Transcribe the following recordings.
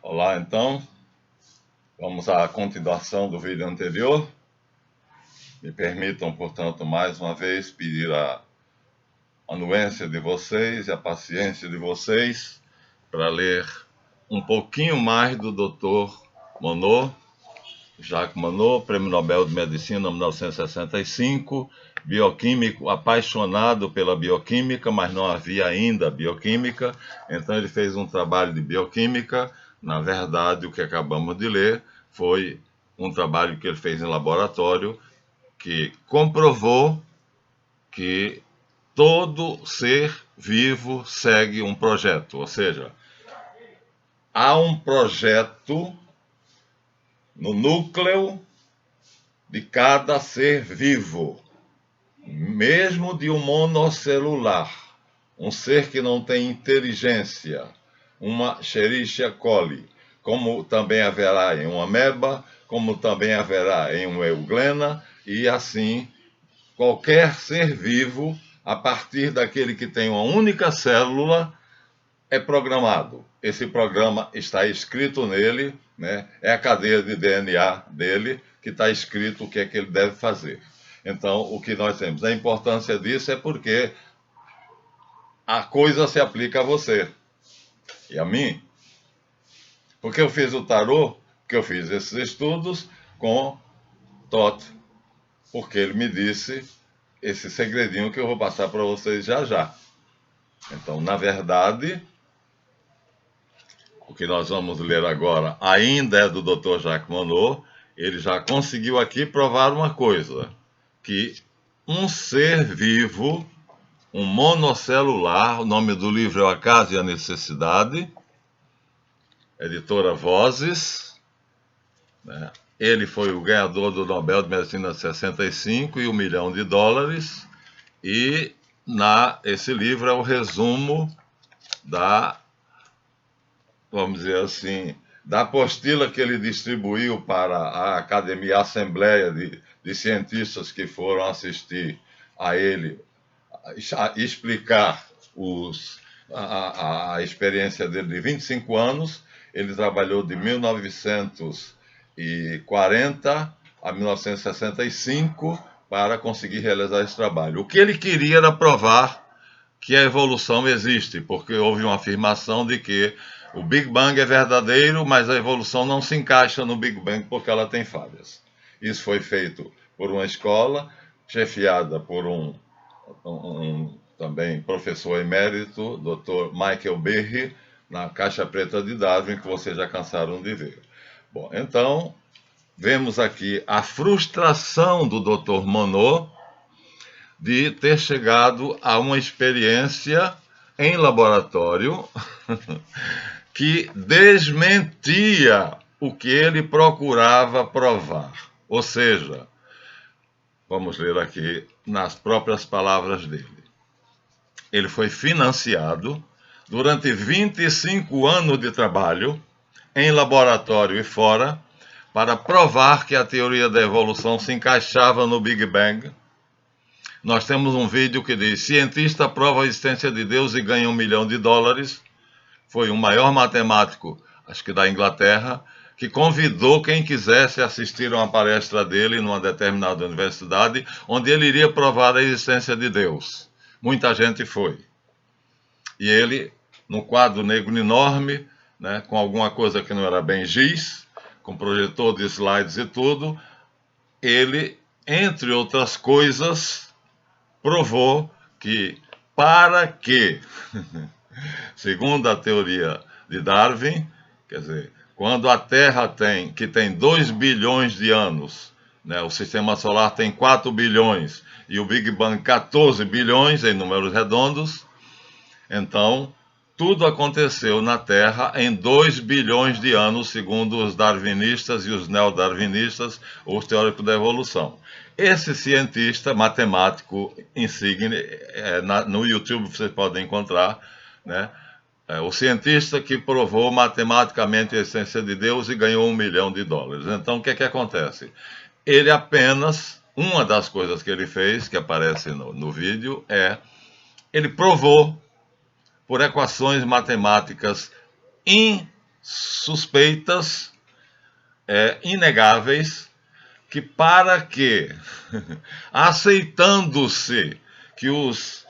Olá, então, vamos à continuação do vídeo anterior. Me permitam, portanto, mais uma vez pedir a anuência de vocês e a paciência de vocês para ler um pouquinho mais do Dr. Monod, Jacques Monod, Prêmio Nobel de Medicina em 1965, bioquímico apaixonado pela bioquímica, mas não havia ainda bioquímica, então ele fez um trabalho de bioquímica. Na verdade, o que acabamos de ler foi um trabalho que ele fez em laboratório, que comprovou que todo ser vivo segue um projeto, ou seja, há um projeto no núcleo de cada ser vivo, mesmo de um monocelular, um ser que não tem inteligência, uma Escherichia coli, como também haverá em uma ameba, como também haverá em uma euglena, e assim qualquer ser vivo, a partir daquele que tem uma única célula, é programado. Esse programa está escrito nele, né? É a cadeia de DNA dele que está escrito o que é que ele deve fazer. Então, o que nós temos? A importância disso é porque a coisa se aplica a você e a mim. Porque eu fiz o tarô, porque eu fiz esses estudos com Todd, porque ele me disse esse segredinho que eu vou passar para vocês já já. Então, na verdade, o que nós vamos ler agora ainda é do Dr. Jacques Monod. Ele já conseguiu aqui provar uma coisa, que um ser vivo, um monocelular, o nome do livro é O Acaso e a Necessidade, editora Vozes, né? Ele foi o ganhador do Nobel de Medicina de 65 e $1 milhão. E esse livro é o resumo vamos dizer assim, da apostila que ele distribuiu para a Academia, a Assembleia de Cientistas que foram assistir a ele, explicar a experiência dele de 25 anos. Ele trabalhou de 1940 a 1965 para conseguir realizar esse trabalho. O que ele queria era provar que a evolução existe, porque houve uma afirmação de que o Big Bang é verdadeiro, mas a evolução não se encaixa no Big Bang porque ela tem falhas. Isso foi feito por uma escola, chefiada por um também professor emérito, Dr. Michael Berry, na Caixa Preta de Darwin, que vocês já cansaram de ver. Bom, então, vemos aqui a frustração do Dr. Monod de ter chegado a uma experiência em laboratório que desmentia o que ele procurava provar. Ou seja, vamos ler aqui nas próprias palavras dele. Ele foi financiado durante 25 anos de trabalho, em laboratório e fora, para provar que a teoria da evolução se encaixava no Big Bang. Nós temos um vídeo que diz: cientista prova a existência de Deus e ganha $1 milhão. Foi o maior matemático, acho que da Inglaterra, que convidou quem quisesse assistir a uma palestra dele numa determinada universidade, onde ele iria provar a existência de Deus. Muita gente foi. E ele, num quadro negro enorme, né, com alguma coisa que não era bem giz, com projetor de slides e tudo, ele, entre outras coisas, provou que para que, segundo a teoria de Darwin, quer dizer, quando a Terra tem 2 bilhões de anos, né, o Sistema Solar tem 4 bilhões e o Big Bang 14 bilhões em números redondos, então tudo aconteceu na Terra em 2 bilhões de anos, segundo os darwinistas e os neodarwinistas, os teóricos da evolução. Esse cientista, matemático insigne, no YouTube vocês podem encontrar, né? O cientista que provou matematicamente a essência de Deus e ganhou $1 milhão. Então, o que é que acontece? Ele apenas, uma das coisas que ele fez, que aparece no vídeo, ele provou, por equações matemáticas suspeitas, inegáveis, que para que, aceitando-se que os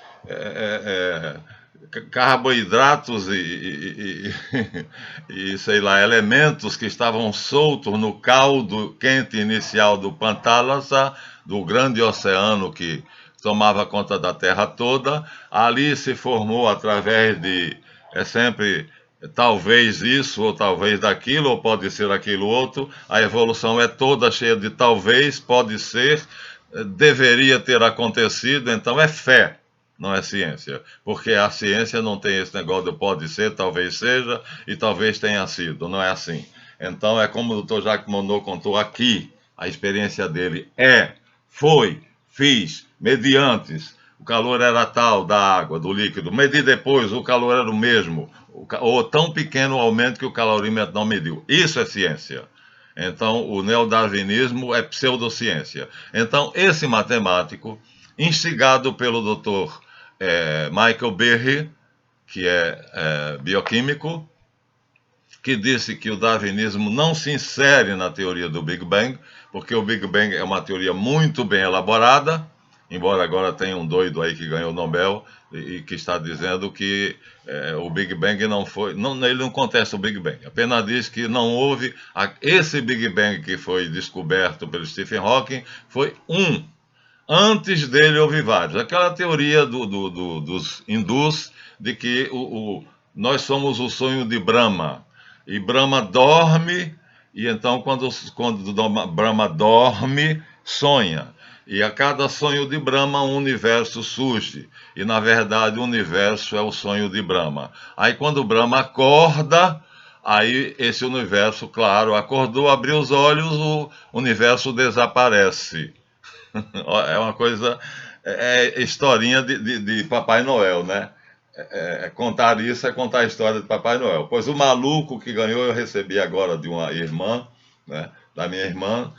carboidratos e, sei lá, elementos que estavam soltos no caldo quente inicial do Pantálassa, do grande oceano que tomava conta da Terra toda, ali se formou através de, sempre talvez isso, ou talvez daquilo, ou pode ser aquilo outro. A evolução é toda cheia de talvez, pode ser, deveria ter acontecido, então é fé, não é ciência. Porque a ciência não tem esse negócio de pode ser, talvez seja, e talvez tenha sido, não é assim. Então é como o Dr. Jacques Monod contou aqui, a experiência dele foi, fiz, mediante, o calor era tal da água, do líquido, medi depois, o calor era o mesmo, ou tão pequeno o aumento que o calorímetro não mediu. Isso é ciência. Então, o neodarwinismo é pseudociência. Então, esse matemático, instigado pelo Dr. Michael Berry, que é bioquímico, que disse que o darwinismo não se insere na teoria do Big Bang, porque o Big Bang é uma teoria muito bem elaborada, embora agora tenha um doido aí que ganhou o Nobel e que está dizendo que o Big Bang não foi... ele não contesta o Big Bang, apenas diz que não houve... Esse Big Bang que foi descoberto pelo Stephen Hawking foi um. Antes dele houve vários. Aquela teoria dos hindus de que nós somos o sonho de Brahma. E Brahma dorme, e então quando Brahma dorme, sonha. E a cada sonho de Brahma, um universo surge. E, na verdade, o universo é o sonho de Brahma. Aí, quando Brahma acorda, aí esse universo, claro, acordou, abriu os olhos, o universo desaparece. É uma coisa... historinha de Papai Noel, né? Contar isso é contar a história de Papai Noel. Pois o maluco que ganhou, eu recebi agora de uma irmã, né, da minha irmã,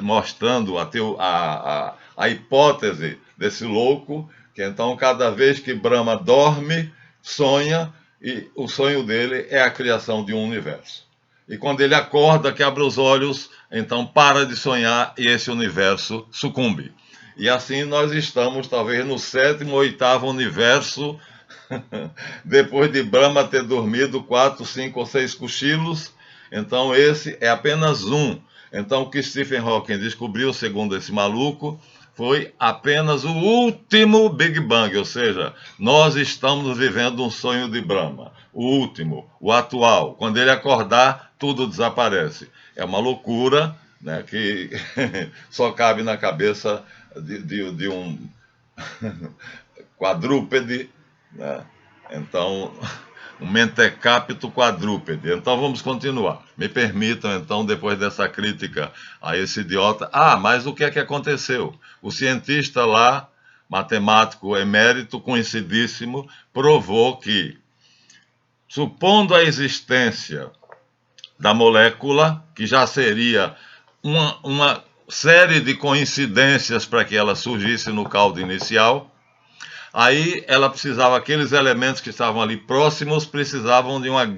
mostrando a hipótese desse louco, que então cada vez que Brahma dorme, sonha, e o sonho dele é a criação de um universo. E quando ele acorda, que abre os olhos, então para de sonhar e esse universo sucumbe. E assim nós estamos, talvez, no 7º ou 8º universo, depois de Brahma ter dormido 4, 5 ou 6 cochilos. Então esse é apenas um. Então o que Stephen Hawking descobriu, segundo esse maluco, foi apenas o último Big Bang, ou seja, nós estamos vivendo um sonho de Brahma, o último, o atual. Quando ele acordar, tudo desaparece. É uma loucura, né, que só cabe na cabeça de um quadrúpede, né? Então, um mentecapto quadrúpede. Então vamos continuar. Me permitam, então, depois dessa crítica a esse idiota... mas o que é que aconteceu? O cientista lá, matemático emérito, conhecidíssimo, provou que, supondo a existência da molécula, que já seria uma série de coincidências para que ela surgisse no caldo inicial, aí ela precisava, aqueles elementos que estavam ali próximos, precisavam de um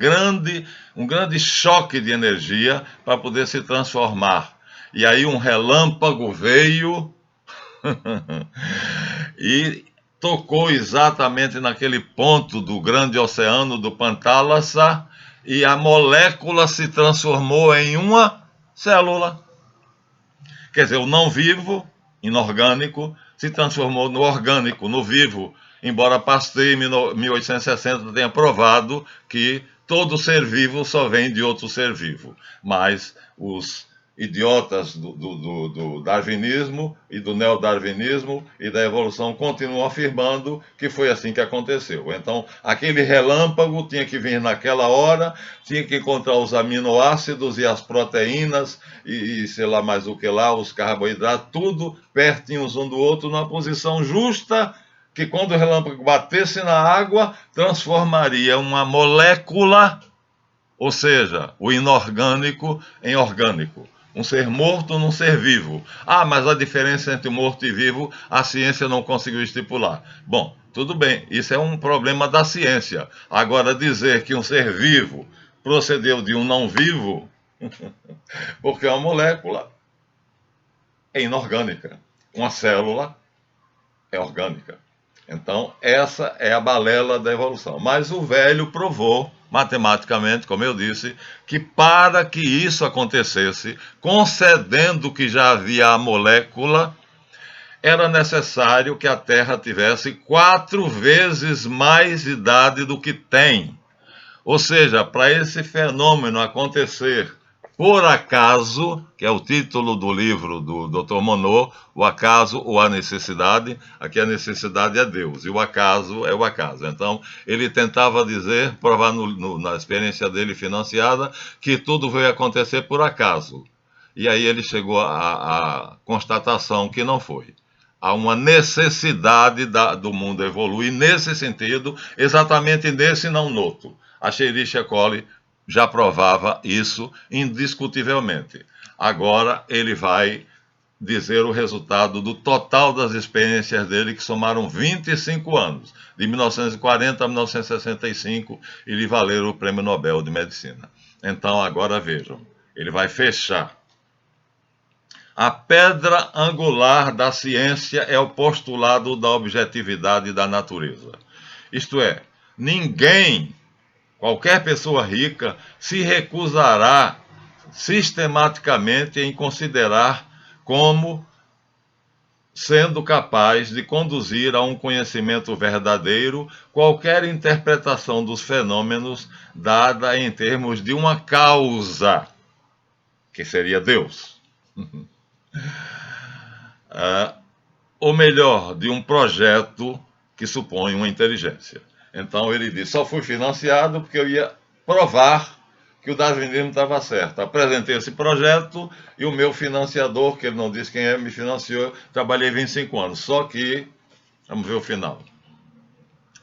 grande choque de energia para poder se transformar. E aí um relâmpago veio e tocou exatamente naquele ponto do grande oceano do Pantálassa, e a molécula se transformou em uma célula. Quer dizer, o não vivo, inorgânico, se transformou no orgânico, no vivo, embora Pasteur em 1860 tenha provado que todo ser vivo só vem de outro ser vivo. Mas os idiotas do darwinismo e do neodarwinismo e da evolução continuam afirmando que foi assim que aconteceu. Então, aquele relâmpago tinha que vir naquela hora, tinha que encontrar os aminoácidos e as proteínas e sei lá mais o que lá, os carboidratos, tudo pertinhos um do outro, numa posição justa, que quando o relâmpago batesse na água, transformaria uma molécula, ou seja, o inorgânico em orgânico. Um ser morto num ser vivo. Mas a diferença entre morto e vivo, a ciência não conseguiu estipular. Bom, tudo bem, isso é um problema da ciência. Agora, dizer que um ser vivo procedeu de um não vivo, porque uma molécula é inorgânica, uma célula é orgânica. Então, essa é a balela da evolução. Mas o velho provou, matematicamente, como eu disse, que para que isso acontecesse, concedendo que já havia a molécula, era necessário que a Terra tivesse 4 vezes mais idade do que tem. Ou seja, para esse fenômeno acontecer por acaso, que é o título do livro do Dr. Monod, o acaso ou a necessidade, aqui a necessidade é Deus, e o acaso é o acaso. Então, ele tentava dizer, provar na experiência dele financiada, que tudo veio acontecer por acaso. E aí ele chegou à constatação que não foi. Há uma necessidade do mundo evoluir nesse sentido, exatamente nesse e não no outro. A Escherichia coli já provava isso indiscutivelmente. Agora ele vai dizer o resultado do total das experiências dele, que somaram 25 anos, de 1940 a 1965, e lhe valeram o Prêmio Nobel de Medicina. Então, agora vejam, ele vai fechar. A pedra angular da ciência é o postulado da objetividade da natureza. Isto é, ninguém, qualquer pessoa rica, se recusará sistematicamente em considerar como sendo capaz de conduzir a um conhecimento verdadeiro qualquer interpretação dos fenômenos dada em termos de uma causa, que seria Deus. Ou melhor, de um projeto que supõe uma inteligência. Então ele disse, só fui financiado porque eu ia provar que o darwinismo estava certo. Apresentei esse projeto e o meu financiador, que ele não disse quem é, me financiou. Trabalhei 25 anos, só que, vamos ver o final.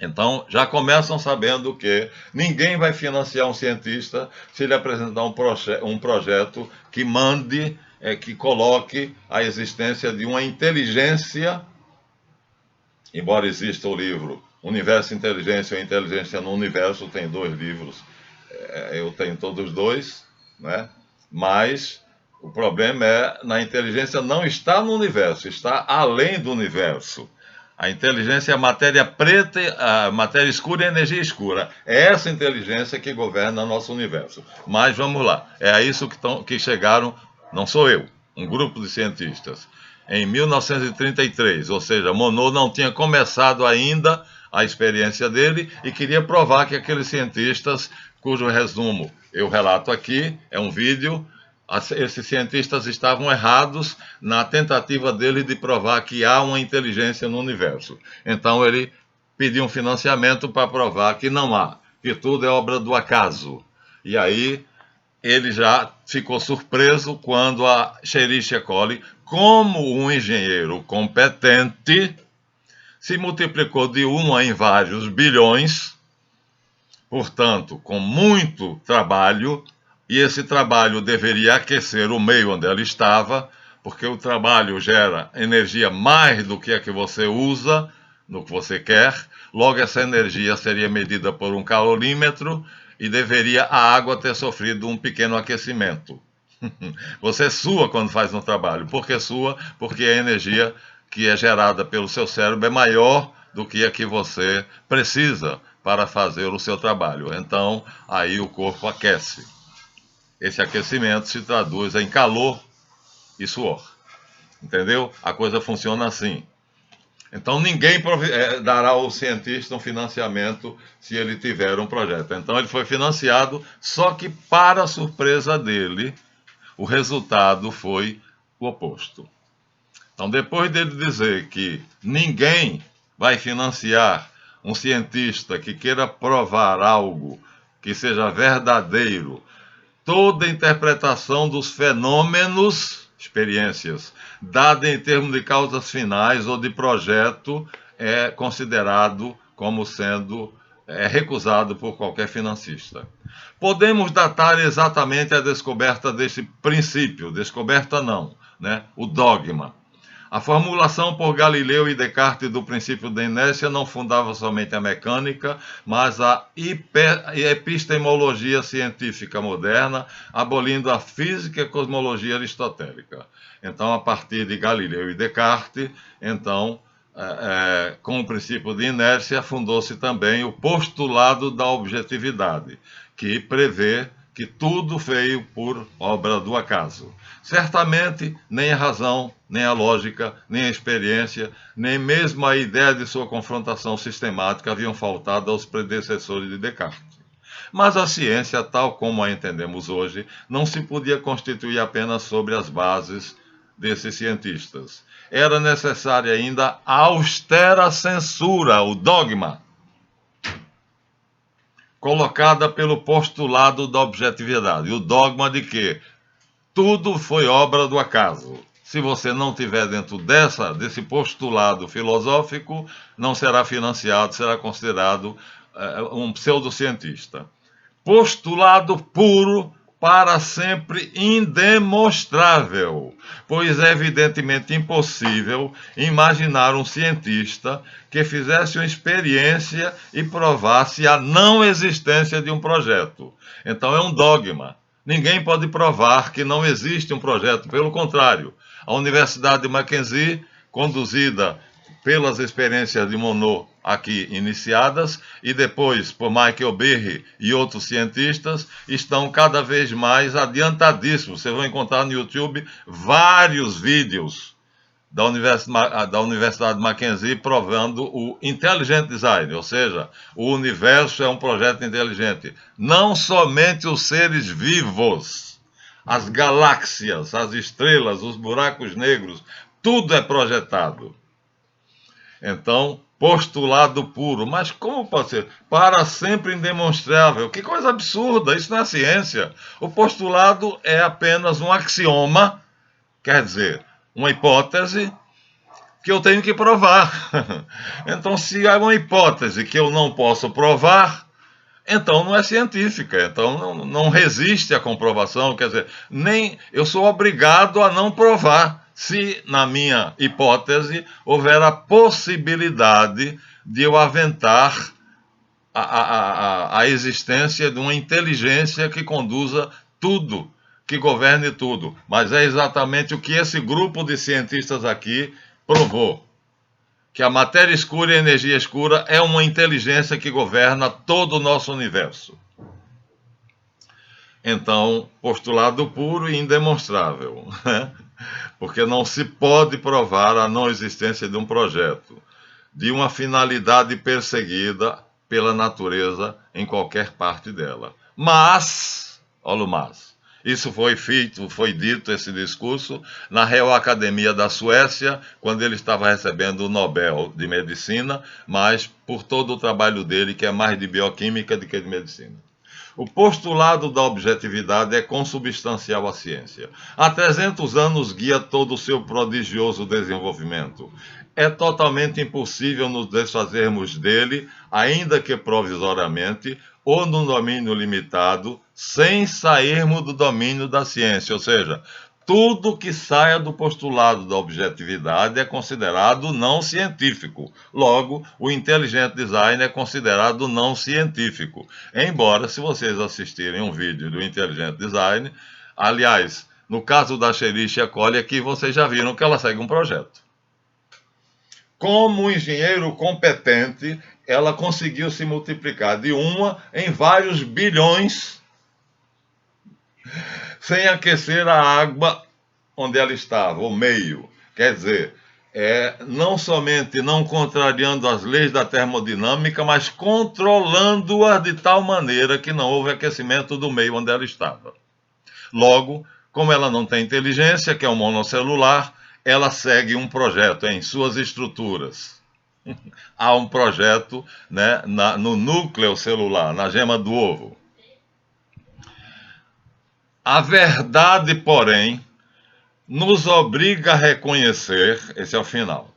Então, já começam sabendo que ninguém vai financiar um cientista se ele apresentar um projeto que mande, que coloque a existência de uma inteligência, embora exista o livro Universo, Inteligência ou Inteligência no Universo, tem 2 livros, eu tenho todos os 2, né? Mas o problema é, na inteligência não está no universo, está além do universo. A inteligência é a matéria preta, a matéria escura e a energia escura. É essa inteligência que governa nosso universo. Mas vamos lá, é a isso que chegaram, não sou eu, um grupo de cientistas. Em 1933, ou seja, Monod não tinha começado ainda a experiência dele e queria provar que aqueles cientistas, cujo resumo eu relato aqui, é um vídeo, esses cientistas estavam errados na tentativa dele de provar que há uma inteligência no universo. Então ele pediu um financiamento para provar que não há, que tudo é obra do acaso. E aí ele já ficou surpreso quando a Escherichia coli, como um engenheiro competente, se multiplicou de 1 em vários bilhões, portanto, com muito trabalho, e esse trabalho deveria aquecer o meio onde ela estava, porque o trabalho gera energia mais do que a que você usa, no que você quer, logo essa energia seria medida por um calorímetro e deveria a água ter sofrido um pequeno aquecimento. Você sua quando faz um trabalho. Por que sua? Porque a energia que é gerada pelo seu cérebro é maior do que a que você precisa para fazer o seu trabalho. Então, aí o corpo aquece. Esse aquecimento se traduz em calor e suor. Entendeu? A coisa funciona assim. Então, ninguém dará ao cientista um financiamento se ele tiver um projeto. Então, ele foi financiado, só que, para a surpresa dele, o resultado foi o oposto. Então, depois dele dizer que ninguém vai financiar um cientista que queira provar algo que seja verdadeiro, toda interpretação dos fenômenos, experiências, dada em termos de causas finais ou de projeto, é considerado como sendo recusado por qualquer financista. Podemos datar exatamente a descoberta desse princípio, descoberta não, né? O dogma. A formulação por Galileu e Descartes do princípio da inércia não fundava somente a mecânica, mas a epistemologia científica moderna, abolindo a física e a cosmologia aristotélica. Então, a partir de Galileu e Descartes, então, com o princípio de inércia, fundou-se também o postulado da objetividade, que prevê que tudo veio por obra do acaso. Certamente, nem a razão, nem a lógica, nem a experiência, nem mesmo a ideia de sua confrontação sistemática haviam faltado aos predecessores de Descartes. Mas a ciência, tal como a entendemos hoje, não se podia constituir apenas sobre as bases desses cientistas. Era necessária ainda a austera censura, o dogma, colocada pelo postulado da objetividade. O dogma de que tudo foi obra do acaso. Se você não estiver dentro desse postulado filosófico, não será financiado, será considerado um pseudocientista. Postulado puro, para sempre indemonstrável, pois é evidentemente impossível imaginar um cientista que fizesse uma experiência e provasse a não existência de um projeto. Então é um dogma. Ninguém pode provar que não existe um projeto. Pelo contrário, a Universidade de Mackenzie, conduzida pelas experiências de Monod aqui iniciadas, e depois por Michael Burry e outros cientistas, estão cada vez mais adiantadíssimos. Vocês vão encontrar no YouTube vários vídeos da Universidade de Mackenzie provando o Intelligent Design, ou seja, o universo é um projeto inteligente. Não somente os seres vivos, as galáxias, as estrelas, os buracos negros, tudo é projetado. Então, postulado puro. Mas como pode ser? Para sempre indemonstrável. Que coisa absurda, isso não é ciência. O postulado é apenas um axioma, quer dizer, uma hipótese que eu tenho que provar. Então, se há uma hipótese que eu não posso provar, então não é científica, então não resiste à comprovação, quer dizer, nem eu sou obrigado a não provar, se, na minha hipótese, houver a possibilidade de eu aventar a existência de uma inteligência que conduza tudo, que governe tudo. Mas é exatamente o que esse grupo de cientistas aqui provou. Que a matéria escura e a energia escura é uma inteligência que governa todo o nosso universo. Então, postulado puro e indemonstrável, porque não se pode provar a não existência de um projeto, de uma finalidade perseguida pela natureza em qualquer parte dela. Mas, olha o mas, isso foi dito, esse discurso, na Real Academia da Suécia, quando ele estava recebendo o Nobel de Medicina, mas por todo o trabalho dele, que é mais de bioquímica do que de medicina. O postulado da objetividade é consubstancial à ciência. Há 300 anos guia todo o seu prodigioso desenvolvimento. É totalmente impossível nos desfazermos dele, ainda que provisoriamente, ou num domínio limitado, sem sairmos do domínio da ciência. Ou seja, tudo que saia do postulado da objetividade é considerado não científico. Logo, o Intelligent Design é considerado não científico. Embora, se vocês assistirem um vídeo do Intelligent Design, aliás, no caso da Escherichia coli aqui, vocês já viram que ela segue um projeto. Como engenheiro competente, ela conseguiu se multiplicar de uma em vários bilhões, sem aquecer a água onde ela estava, o meio. Quer dizer, não somente não contrariando as leis da termodinâmica, mas controlando-as de tal maneira que não houve aquecimento do meio onde ela estava. Logo, como ela não tem inteligência, que é um monocelular, ela segue um projeto em suas estruturas. Há um projeto, né, no núcleo celular, na gema do ovo. A verdade, porém, nos obriga a reconhecer, esse é o final,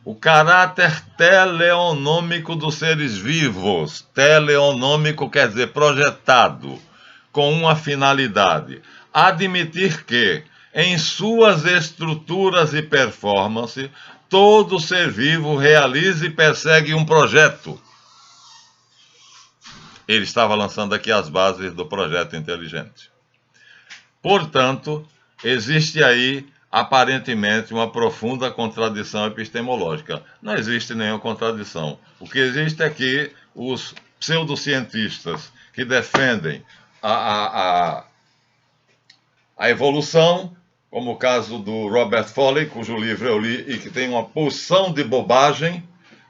o caráter teleonômico dos seres vivos. Teleonômico quer dizer projetado, com uma finalidade. Admitir que, em suas estruturas e performance, todo ser vivo realiza e persegue um projeto. Ele estava lançando aqui as bases do projeto inteligente. Portanto, existe aí, aparentemente, uma profunda contradição epistemológica. Não existe nenhuma contradição. O que existe é que os pseudocientistas que defendem a evolução, como o caso do Robert Foley, cujo livro eu li e que tem uma porção de bobagem,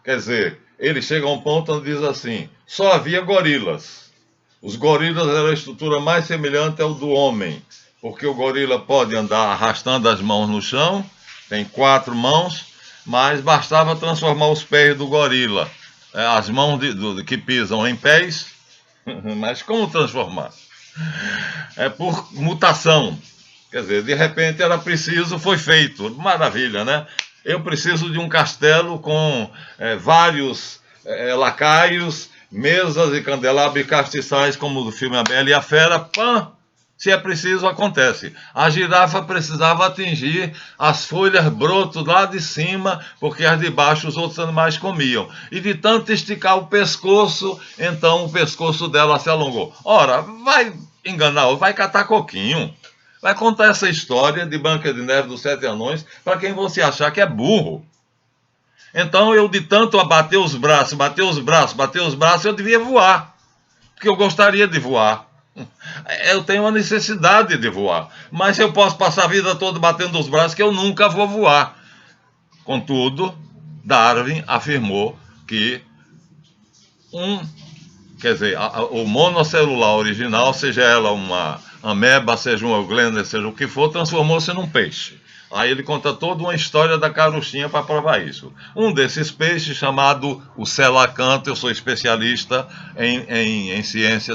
quer dizer, ele chega a um ponto onde diz assim, só havia gorilas. Os gorilas eram a estrutura mais semelhante ao do homem, porque o gorila pode andar arrastando as mãos no chão, tem 4 mãos, mas bastava transformar os pés do gorila, as mãos que pisam em pés, mas como transformar? É por mutação. Quer dizer, de repente era preciso, foi feito. Maravilha, né? Eu preciso de um castelo com vários lacaios, mesas e candelabros e castiçais, como do filme A Bela e a Fera. Pã! Se é preciso, acontece. A girafa precisava atingir as folhas brotos lá de cima, porque as de baixo os outros animais comiam. E de tanto esticar o pescoço, então o pescoço dela se alongou. Ora, vai enganar, vai catar coquinho. Vai contar essa história de Branca de Neve dos 7 Anões para quem você achar que é burro. Então eu, de tanto bater os braços, eu devia voar. Porque eu gostaria de voar. Eu tenho uma necessidade de voar. Mas eu posso passar a vida toda batendo os braços que eu nunca vou voar. Contudo, Darwin afirmou que quer dizer, o monocelular original, seja ela uma ameba, seja uma euglena, seja o que for, transformou-se num peixe. Aí ele conta toda uma história da carochinha para provar isso. Um desses peixes, chamado o selacanto, eu sou especialista em ciência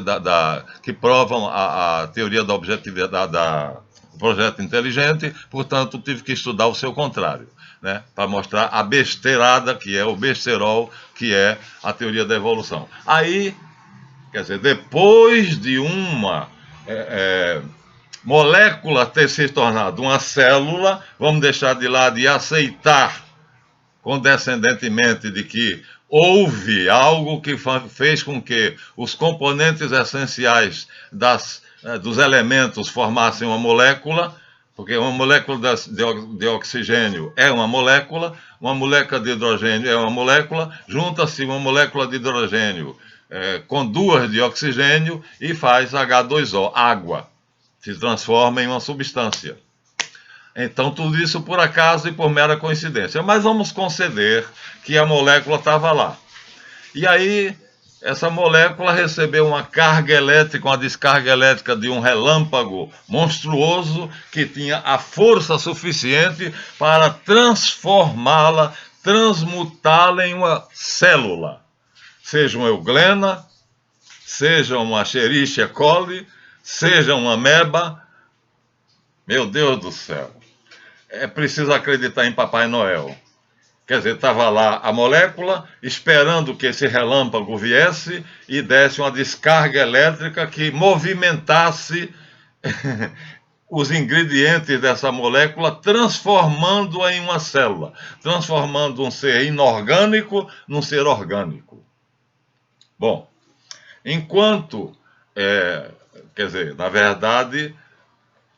que provam a teoria da objetividade do projeto inteligente, portanto tive que estudar o seu contrário, né, para mostrar a besteirada que é o besterol, que é a teoria da evolução. Aí, quer dizer, depois de uma molécula ter se tornado uma célula, vamos deixar de lado e aceitar condescendentemente de que houve algo que fez com que os componentes essenciais dos elementos formassem uma molécula, porque uma molécula de oxigênio é uma molécula de hidrogênio é uma molécula, junta-se uma molécula de hidrogênio com 2 de oxigênio e faz H2O, água. Se transforma em uma substância. Então, tudo isso por acaso e por mera coincidência. Mas vamos conceder que a molécula estava lá. E aí, essa molécula recebeu uma carga elétrica, uma descarga elétrica de um relâmpago monstruoso que tinha a força suficiente para transformá-la, transmutá-la em uma célula. Seja uma euglena, seja uma Escherichia coli, seja uma ameba. Meu Deus do céu. É preciso acreditar em Papai Noel. Quer dizer, estava lá a molécula esperando que esse relâmpago viesse e desse uma descarga elétrica que movimentasse os ingredientes dessa molécula, transformando-a em uma célula, transformando um ser inorgânico num ser orgânico. Bom, enquanto, quer dizer, na verdade,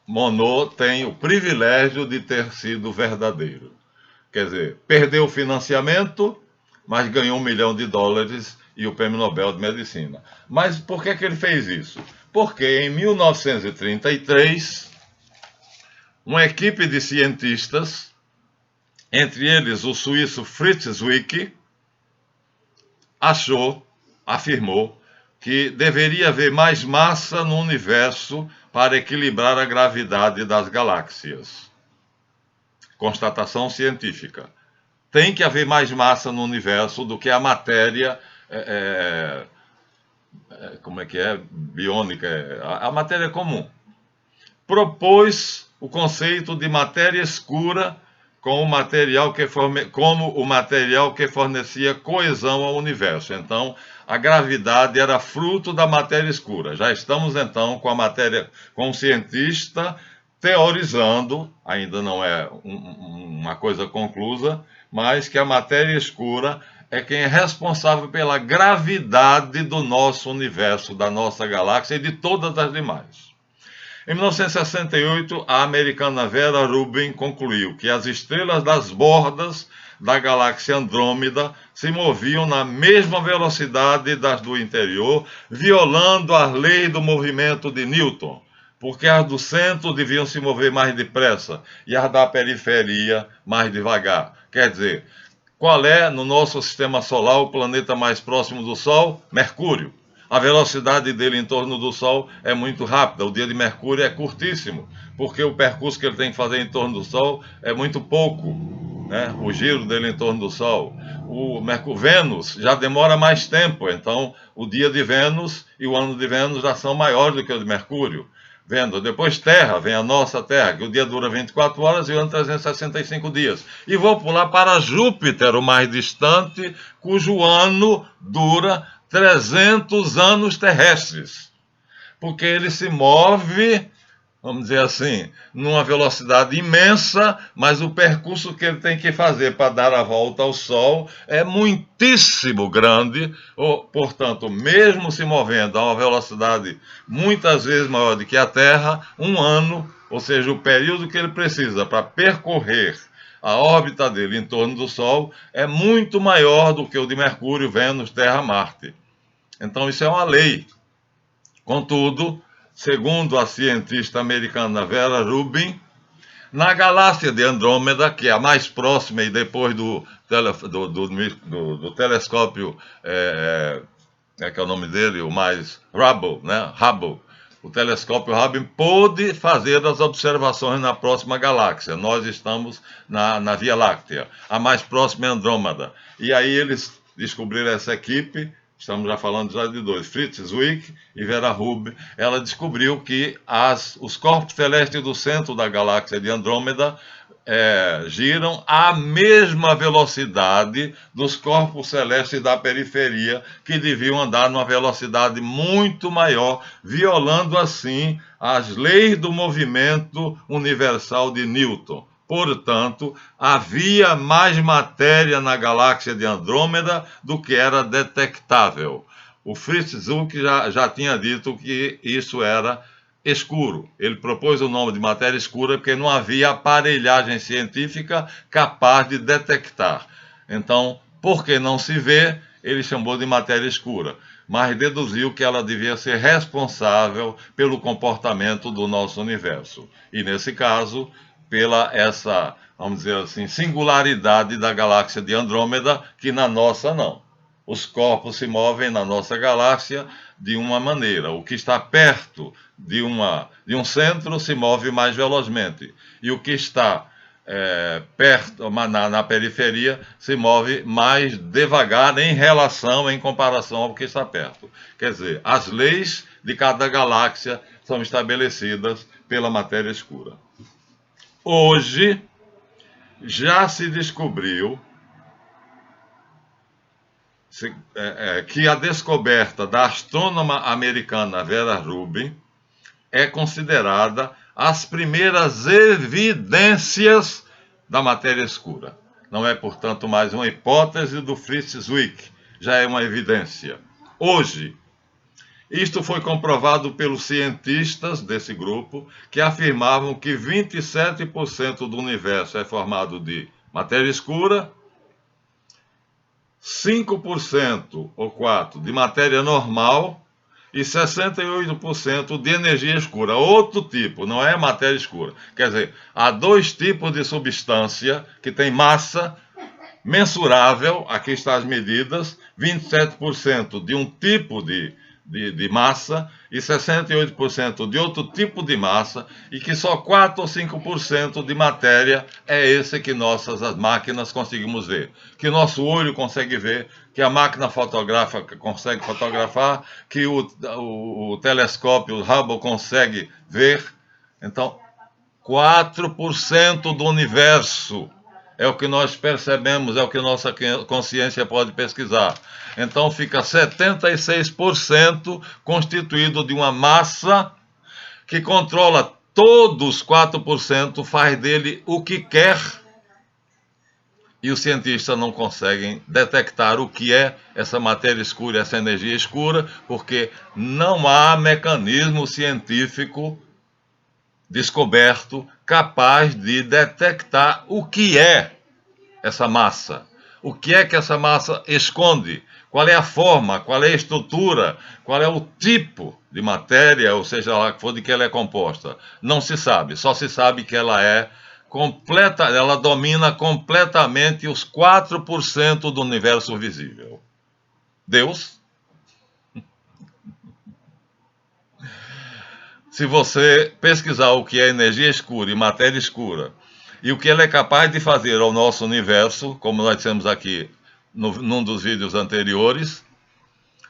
Monod tem o privilégio de ter sido verdadeiro. Quer dizer, perdeu o financiamento, mas ganhou $1 milhão e o Prêmio Nobel de Medicina. Mas por que ele fez isso? Porque em 1933, uma equipe de cientistas, entre eles o suíço Fritz Zwicky, afirmou que deveria haver mais massa no universo para equilibrar a gravidade das galáxias. Constatação científica. Tem que haver mais massa no universo do que a matéria, biônica, a matéria comum. Propôs o conceito de matéria escura como o material que fornecia coesão ao universo. Então, a gravidade era fruto da matéria escura. Já estamos, então, com um cientista teorizando, ainda não é uma coisa conclusa, mas que a matéria escura é quem é responsável pela gravidade do nosso universo, da nossa galáxia e de todas as demais. Em 1968, a americana Vera Rubin concluiu que as estrelas das bordas da galáxia Andrômeda se moviam na mesma velocidade das do interior, violando as leis do movimento de Newton, porque as do centro deviam se mover mais depressa e as da periferia mais devagar. Quer dizer, qual é, no nosso sistema solar, o planeta mais próximo do Sol? Mercúrio. A velocidade dele em torno do Sol é muito rápida. O dia de Mercúrio é curtíssimo, porque o percurso que ele tem que fazer em torno do Sol é muito pouco, né? O giro dele em torno do Sol. Vênus já demora mais tempo, então o dia de Vênus e o ano de Vênus já são maiores do que o de Mercúrio. Vendo? Depois Terra, vem a nossa Terra, que o dia dura 24 horas e o ano 365 dias. E vou pular para Júpiter, o mais distante, cujo ano dura 300 anos terrestres. Porque ele se move, vamos dizer assim, numa velocidade imensa, mas o percurso que ele tem que fazer para dar a volta ao Sol é muitíssimo grande, portanto, mesmo se movendo a uma velocidade muitas vezes maior do que a Terra, um ano, ou seja, o período que ele precisa para percorrer a órbita dele em torno do Sol, é muito maior do que o de Mercúrio, Vênus, Terra, Marte. Então, isso é uma lei. Contudo, segundo a cientista americana Vera Rubin, na galáxia de Andrômeda, que é a mais próxima e depois do telescópio, que é o nome dele, o mais Hubble, né? Hubble. O telescópio Hubble pôde fazer as observações na próxima galáxia. Nós estamos na Via Láctea. A mais próxima é Andrômeda. E aí eles descobriram essa equipe. Estamos já falando já de dois, Fritz Zwick e Vera Rubin. Ela descobriu que os corpos celestes do centro da galáxia de Andrômeda giram à mesma velocidade dos corpos celestes da periferia, que deviam andar numa velocidade muito maior, violando assim as leis do movimento universal de Newton. Portanto, havia mais matéria na galáxia de Andrômeda do que era detectável. O Fritz Zwick já tinha dito que isso era escuro. Ele propôs o nome de matéria escura porque não havia aparelhagem científica capaz de detectar. Então, porque não se vê, ele chamou de matéria escura, mas deduziu que ela devia ser responsável pelo comportamento do nosso universo. E, nesse caso, pela essa, vamos dizer assim, singularidade da galáxia de Andrômeda, que na nossa não. Os corpos se movem na nossa galáxia de uma maneira. O que está perto de um centro se move mais velozmente. E o que está perto, na periferia, se move mais devagar em comparação ao que está perto. Quer dizer, as leis de cada galáxia são estabelecidas pela matéria escura. Hoje, já se descobriu que a descoberta da astrônoma americana Vera Rubin é considerada as primeiras evidências da matéria escura. Não é, portanto, mais uma hipótese do Fritz Zwick, já é uma evidência. Hoje, isto foi comprovado pelos cientistas desse grupo, que afirmavam que 27% do universo é formado de matéria escura, 5% ou 4% de matéria normal e 68% de energia escura. Outro tipo, não é matéria escura. Quer dizer, há dois tipos de substância que tem massa mensurável, aqui estão as medidas, 27% de um tipo de massa e 68% de outro tipo de massa, e que só 4 ou 5% de matéria é esse que as máquinas conseguimos ver, que nosso olho consegue ver, que a máquina fotográfica consegue fotografar, que o telescópio o Hubble consegue ver. Então, 4% do universo é o que nós percebemos, é o que nossa consciência pode pesquisar. Então fica 76% constituído de uma massa que controla todos 4% faz dele o que quer, e os cientistas não conseguem detectar o que é essa matéria escura, essa energia escura, porque não há mecanismo científico descoberto capaz de detectar o que é essa massa. O que é que essa massa esconde? Qual é a forma, qual é a estrutura, qual é o tipo de matéria, ou seja lá que for, de que ela é composta? Não se sabe, só se sabe que ela é completa, ela domina completamente os 4% do universo visível. Deus, se você pesquisar o que é energia escura e matéria escura, e o que ela é capaz de fazer ao nosso universo, como nós dissemos aqui num dos vídeos anteriores,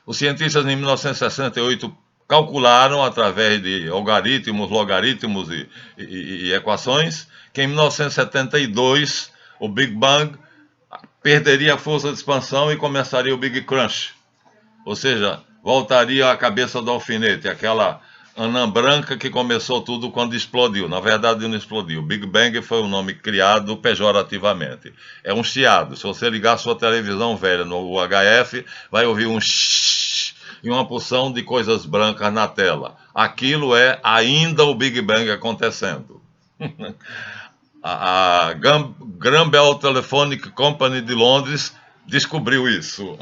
os cientistas em 1968 calcularam através de algoritmos, logaritmos e equações que em 1972 o Big Bang perderia a força de expansão e começaria o Big Crunch. Ou seja, voltaria à cabeça do alfinete, aquela anã branca que começou tudo quando explodiu. Na verdade, não explodiu. Big Bang foi um nome criado pejorativamente. É um chiado. Se você ligar sua televisão velha no UHF, vai ouvir um shhh e uma porção de coisas brancas na tela. Aquilo é ainda o Big Bang acontecendo. A Graham Bell Telephonic Company de Londres descobriu isso.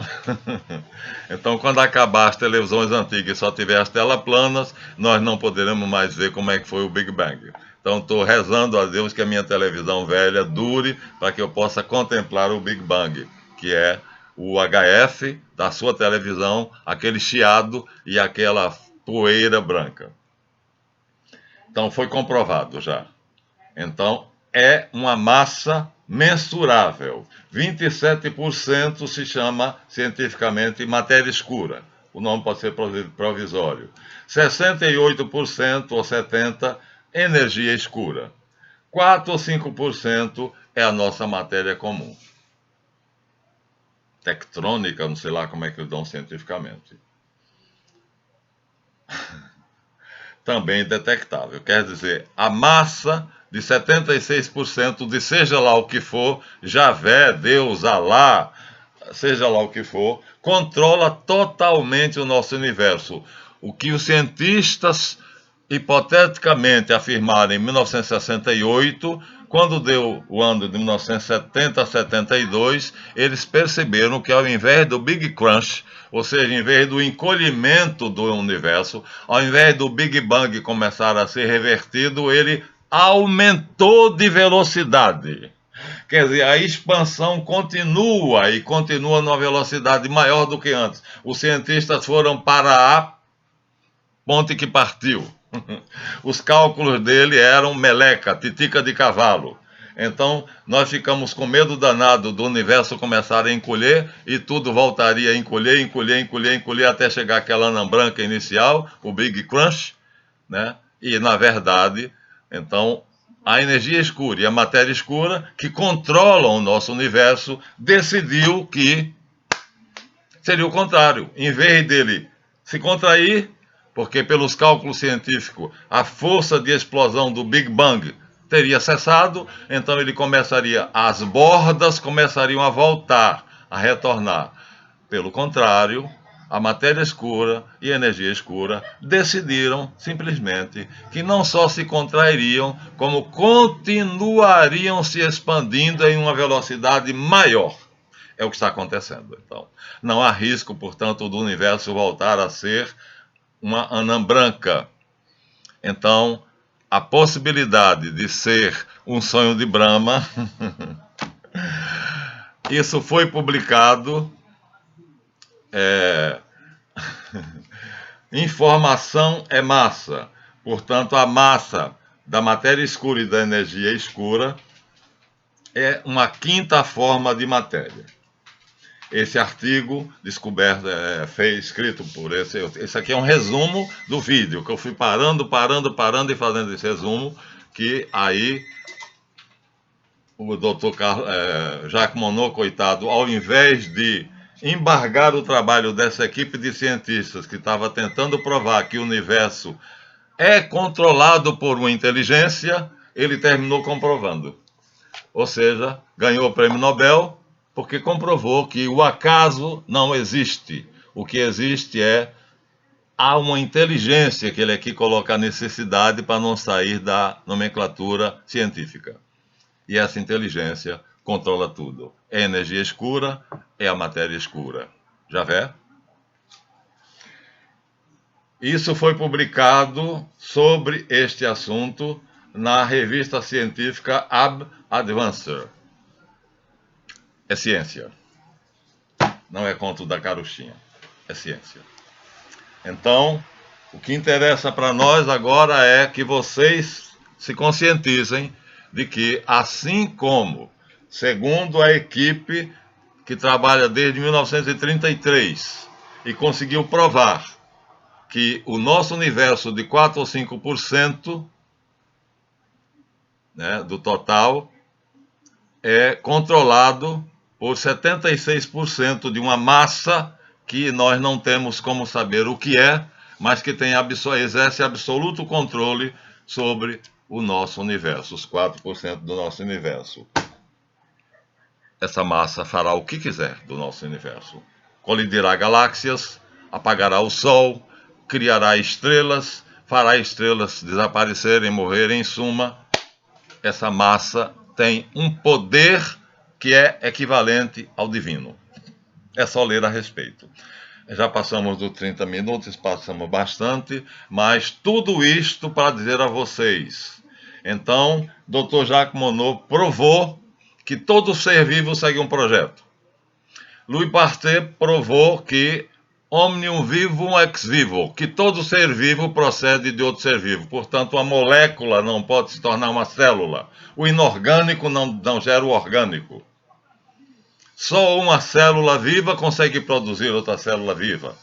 Então, quando acabar as televisões antigas e só tiver as telas planas, nós não poderemos mais ver como é que foi o Big Bang. Então, estou rezando a Deus que a minha televisão velha dure para que eu possa contemplar o Big Bang, que é o HF da sua televisão, aquele chiado e aquela poeira branca. Então, foi comprovado já. Então, é uma massa mensurável. 27% se chama cientificamente matéria escura. O nome pode ser provisório. 68% ou 70% energia escura. 4 ou 5% é a nossa matéria comum. Tectrônica, não sei lá como é que eles dão cientificamente. Também detectável. Quer dizer, a massa de 76% de seja lá o que for, Javé, Deus, Alá, seja lá o que for, controla totalmente o nosso universo. O que os cientistas hipoteticamente afirmaram em 1968, quando deu o ano de 1970 a 72, eles perceberam que ao invés do Big Crunch, ou seja, em vez do encolhimento do universo, ao invés do Big Bang começar a ser revertido, ele aumentou de velocidade. Quer dizer, a expansão continua e continua numa velocidade maior do que antes. Os cientistas foram para a ponte que partiu. Os cálculos dele eram meleca, titica de cavalo. Então, nós ficamos com medo danado do universo começar a encolher e tudo voltaria a encolher, encolher, encolher, encolher até chegar àquela anã branca inicial, o Big Crunch, né? E, na verdade, então, a energia escura e a matéria escura, que controlam o nosso universo, decidiu que seria o contrário. Em vez dele se contrair, porque pelos cálculos científicos a força de explosão do Big Bang teria cessado, então ele começaria, as bordas começariam a voltar, a retornar. Pelo contrário, a matéria escura e a energia escura decidiram simplesmente que não só se contrairiam, como continuariam se expandindo em uma velocidade maior. É o que está acontecendo. Então, não há risco, portanto, do universo voltar a ser uma anã branca. Então, a possibilidade de ser um sonho de Brahma, isso foi publicado. Informação é massa. Portanto, a massa da matéria escura e da energia escura é uma quinta forma de matéria. Esse artigo descoberto, escrito por esse aqui é um resumo do vídeo, que eu fui parando e fazendo esse resumo, que aí o doutor Jacques Monod, coitado, ao invés de embargar o trabalho dessa equipe de cientistas que estava tentando provar que o universo é controlado por uma inteligência, ele terminou comprovando. Ou seja, ganhou o prêmio Nobel porque comprovou que o acaso não existe. O que existe há uma inteligência que ele aqui coloca a necessidade para não sair da nomenclatura científica. E essa inteligência controla tudo. É energia escura, é a matéria escura. Já vê? Isso foi publicado sobre este assunto na revista científica Ab Advancer. É ciência. Não é conto da carochinha. É ciência. Então, o que interessa para nós agora é que vocês se conscientizem de que, assim como, segundo a equipe que trabalha desde 1933 e conseguiu provar que o nosso universo de 4 ou 5%, né, do total é controlado por 76% de uma massa que nós não temos como saber o que é, mas que exerce absoluto controle sobre o nosso universo, os 4% do nosso universo. Essa massa fará o que quiser do nosso universo. Colidirá galáxias, apagará o Sol, criará estrelas, fará estrelas desaparecerem, morrerem. Em suma, essa massa tem um poder que é equivalente ao divino. É só ler a respeito. Já passamos dos 30 minutos, passamos bastante, mas tudo isto para dizer a vocês. Então, Dr. Jacques Monod provou que todo ser vivo segue um projeto. Louis Pasteur provou que omnium vivum ex vivo, que todo ser vivo procede de outro ser vivo. Portanto, a molécula não pode se tornar uma célula. O inorgânico não gera o orgânico. Só uma célula viva consegue produzir outra célula viva.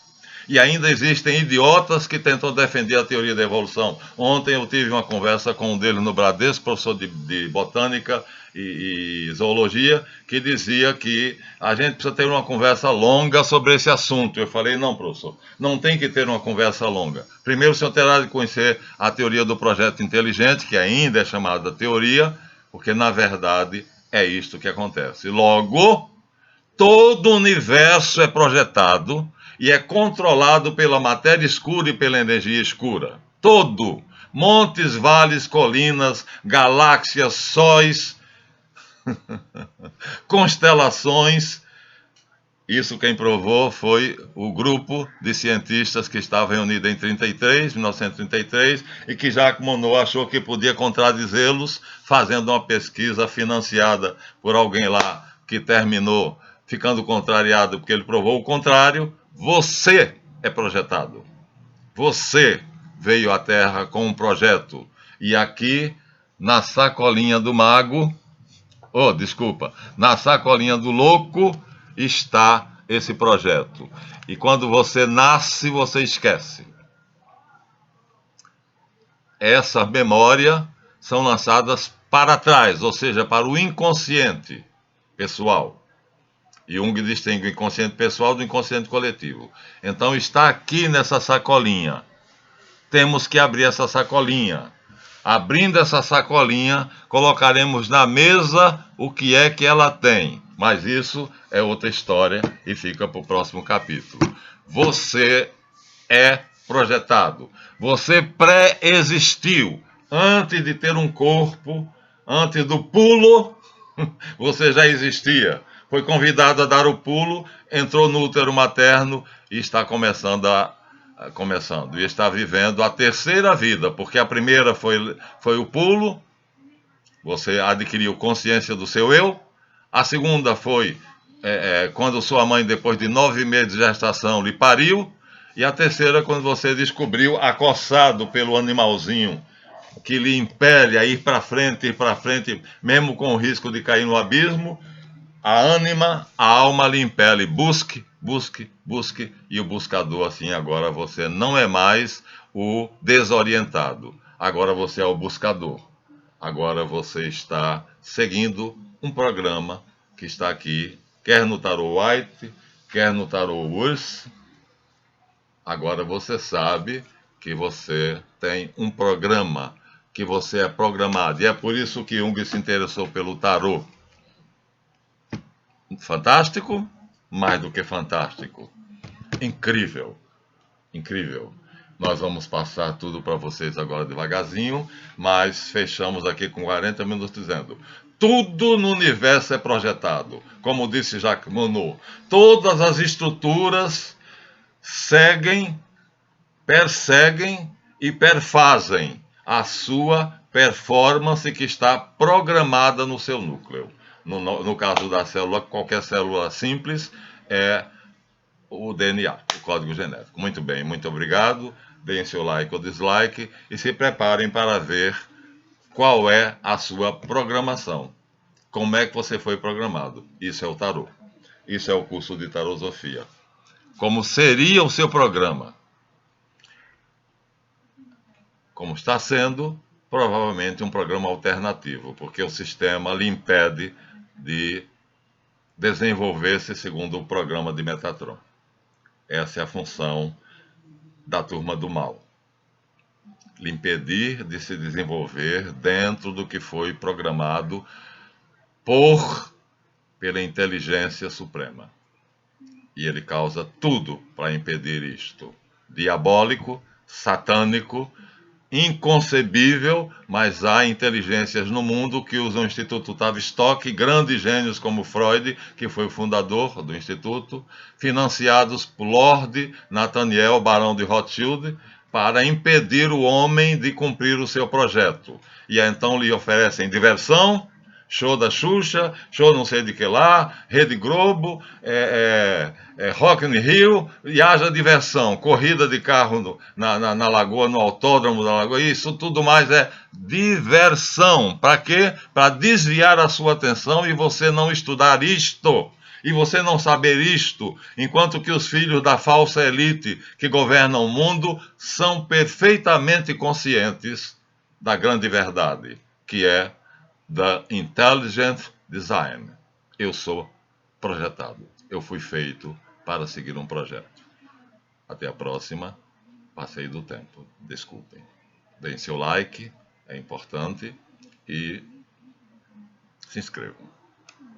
E ainda existem idiotas que tentam defender a teoria da evolução. Ontem eu tive uma conversa com um deles no Bradesco, professor de botânica e zoologia, que dizia que a gente precisa ter uma conversa longa sobre esse assunto. Eu falei, não, professor, não tem que ter uma conversa longa. Primeiro o senhor terá de conhecer a teoria do projeto inteligente, que ainda é chamada teoria, porque na verdade é isto que acontece. Logo, todo o universo é projetado e é controlado pela matéria escura e pela energia escura. Todo. Montes, vales, colinas, galáxias, sóis, constelações. Isso quem provou foi o grupo de cientistas que estava reunido em 1933, e que Jacques Monod achou que podia contradizê-los, fazendo uma pesquisa financiada por alguém lá que terminou ficando contrariado porque ele provou o contrário. Você é projetado. Você veio à Terra com um projeto. E aqui, na sacolinha do mago, na sacolinha do louco, está esse projeto. E quando você nasce, você esquece. Essas memórias são lançadas para trás, ou seja, para o inconsciente pessoal. Jung distingue o inconsciente pessoal do inconsciente coletivo. Então está aqui nessa sacolinha. Temos que abrir essa sacolinha. Abrindo essa sacolinha, colocaremos na mesa o que é que ela tem. Mas isso é outra história e fica para o próximo capítulo. Você é projetado. Você pré-existiu. Antes de ter um corpo, antes do pulo, você já existia. Foi convidado a dar o pulo, entrou no útero materno e está começando e está vivendo a terceira vida, porque a primeira foi o pulo, você adquiriu consciência do seu eu. A segunda foi quando sua mãe, depois de 9 meses de gestação, lhe pariu. E a terceira, quando você descobriu, acossado pelo animalzinho que lhe impele a ir para frente, mesmo com o risco de cair no abismo, a alma lhe impele, busque, busque, busque, e o buscador, assim, agora você não é mais o desorientado, agora você é o buscador. Agora você está seguindo um programa que está aqui, quer no Tarot White, quer no Tarot Urso. Agora você sabe que você tem um programa, que você é programado. E é por isso que Jung se interessou pelo tarô. Fantástico? Mais do que fantástico. Incrível. Incrível. Nós vamos passar tudo para vocês agora devagarzinho, mas fechamos aqui com 40 minutos dizendo: tudo no universo é projetado. Como disse Jacques Monod, todas as estruturas seguem, perseguem e perfazem a sua performance que está programada no seu núcleo. No caso da célula, qualquer célula simples é o DNA, o código genético. Muito bem, muito obrigado. Deem seu like ou dislike e se preparem para ver qual é a sua programação. Como é que você foi programado? Isso é o tarô. Isso é o curso de tarosofia. Como seria o seu programa? Como está sendo, provavelmente um programa alternativo, porque o sistema lhe impede de desenvolver-se segundo o programa de Metatron. Essa é a função da turma do mal. Lhe impedir de se desenvolver dentro do que foi programado pela inteligência suprema. E ele causa tudo para impedir isto. Diabólico, satânico, inconcebível, mas há inteligências no mundo que usam o Instituto Tavistock, grandes gênios como Freud, que foi o fundador do Instituto, financiados por Lord Nathaniel, barão de Rothschild, para impedir o homem de cumprir o seu projeto. E então lhe oferecem diversão, show da Xuxa, show não sei de que lá, Rede Globo, Rock in Rio, e haja diversão, corrida de carro na lagoa, no autódromo da lagoa, isso tudo mais é diversão. Para quê? Para desviar a sua atenção e você não estudar isto. E você não saber isto, enquanto que os filhos da falsa elite que governam o mundo são perfeitamente conscientes da grande verdade, que é The Intelligent Design. Eu sou projetado. Eu fui feito para seguir um projeto. Até a próxima. Passei do tempo. Desculpem. Deem seu like, é importante. E se inscrevam.